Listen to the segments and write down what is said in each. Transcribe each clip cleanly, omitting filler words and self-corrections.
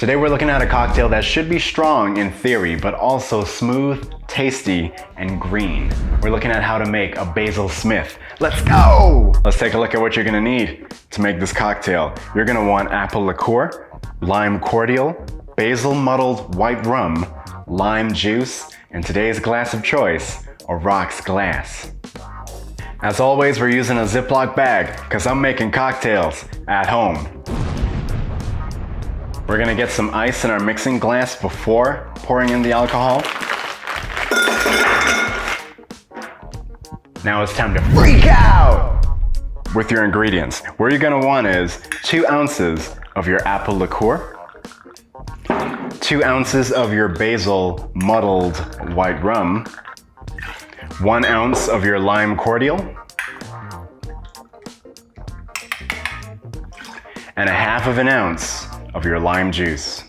Today we're looking at a cocktail that should be strong in theory, but also smooth, tasty, and green. We're looking at how to make a Basil Smith. Let's go! Let's take a look at what you're gonna need to make this cocktail. You're gonna want apple liqueur, lime cordial, basil-muddled white rum, lime juice, and today's glass of choice, a rocks glass. As always, we're using a Ziploc bag because I'm making cocktails at home. We're gonna get some ice in our mixing glass before pouring in the alcohol. Now it's time to freak out with your ingredients. What you're gonna want is 2 ounces of your apple liqueur, 2 ounces of your basil-muddled white rum, 1 ounce of your lime cordial, and 1/2 ounce of your lime juice.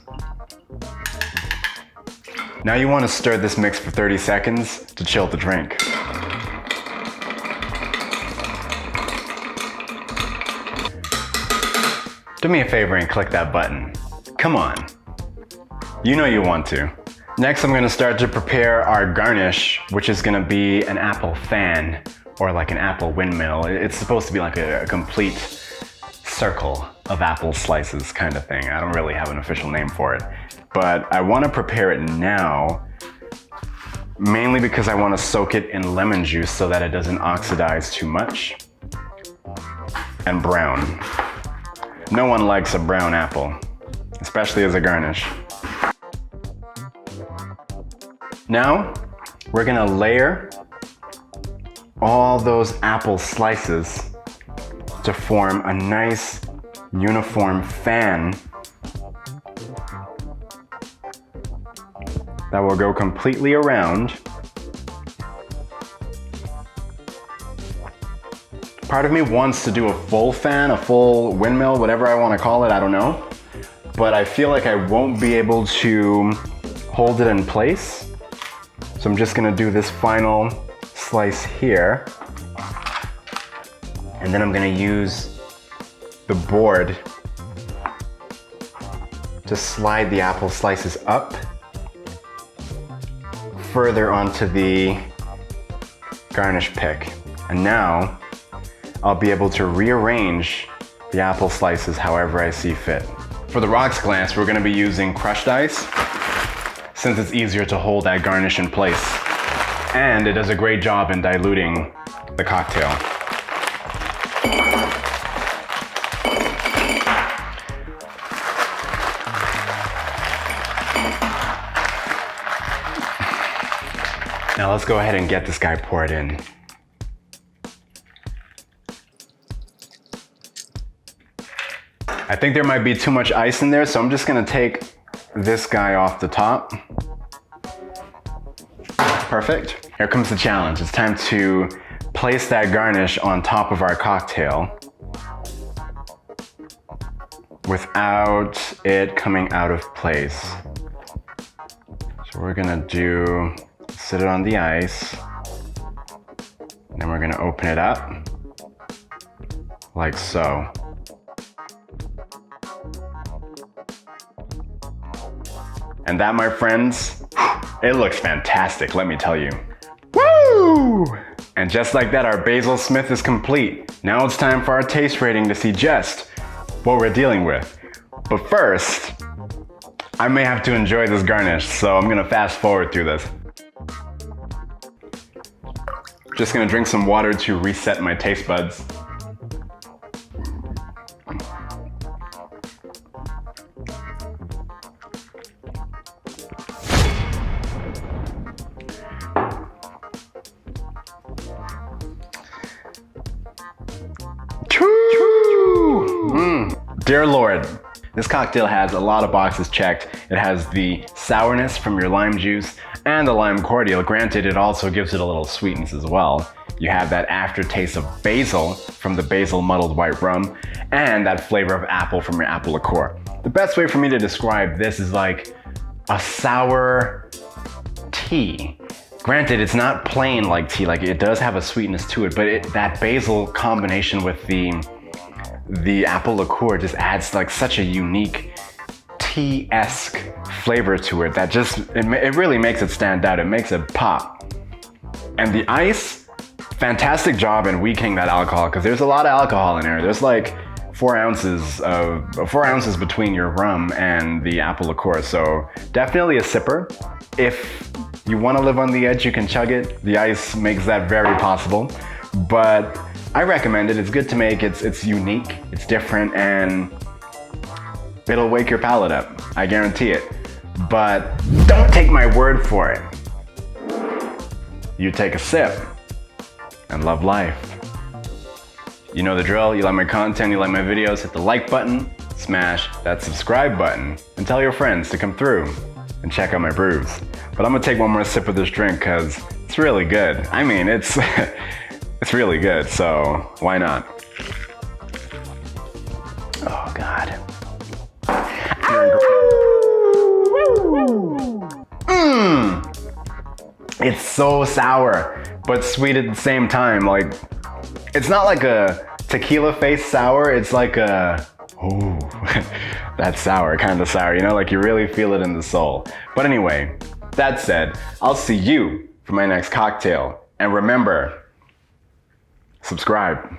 Now you want to stir this mix for 30 seconds to chill the drink. Do me a favor and click that button. Come on. You know you want to. Next, I'm gonna start to prepare our garnish, which is gonna be an apple fan, or like an apple windmill. It's supposed to be like a complete circle of apple slices kind of thing. I don't really have an official name for it, but I wanna prepare it now, mainly because I wanna soak it in lemon juice so that it doesn't oxidize too much. And brown. No one likes a brown apple, especially as a garnish. Now, we're gonna layer all those apple slices to form a nice uniform fan that will go completely around. Part of me wants to do a full fan, a full windmill, whatever I want to call it, I don't know. But I feel like I won't be able to hold it in place. So I'm just gonna do this final slice here. And then I'm gonna use the board to slide the apple slices up further onto the garnish pick. And now I'll be able to rearrange the apple slices however I see fit. For the rocks glass, we're gonna be using crushed ice since it's easier to hold that garnish in place. And it does a great job in diluting the cocktail. Now let's go ahead and get this guy poured in. I think there might be too much ice in there, so I'm just gonna take this guy off the top. Perfect. Here comes the challenge. It's time to place that garnish on top of our cocktail without it coming out of place. So we're gonna sit it on the ice, and then we're gonna open it up like so. And that, my friends, it looks fantastic, let me tell you. Woo! And just like that, our Basil Smith is complete. Now it's time for our taste rating to see just what we're dealing with. But first, I may have to enjoy this garnish, so I'm gonna fast forward through this. Just gonna drink some water to reset my taste buds. Dear Lord, this cocktail has a lot of boxes checked. It has the sourness from your lime juice and the lime cordial. Granted, it also gives it a little sweetness as well. You have that aftertaste of basil from the basil-muddled white rum and that flavor of apple from your apple liqueur. The best way for me to describe this is like a sour tea. Granted, it's not plain like tea, like it does have a sweetness to it, but that basil combination with the apple liqueur just adds like such a unique tea tea-esque flavor to it that just, it really makes it stand out. It makes it pop. And the ice, fantastic job in weakening that alcohol, because there's a lot of alcohol in there. There's like 4 ounces between your rum and the apple liqueur. So definitely a sipper. If you want to live on the edge, you can chug it. The ice makes that very possible. But I recommend it. It's good to make. It's unique, it's different, and it'll wake your palate up. I guarantee it. But don't take my word for it. You take a sip and love life. You know the drill. You like my content, you like my videos, hit the like button, smash that subscribe button, and tell your friends to come through and check out my brews. But I'm gonna take one more sip of this drink because it's really good. I mean, it's it's really good, so why not? Oh God. It's so sour, but sweet at the same time. Like, it's not like a tequila face sour, it's like a, ooh, that's sour, kind of sour, you know, like you really feel it in the soul. But anyway, that said, I'll see you for my next cocktail. And remember, subscribe.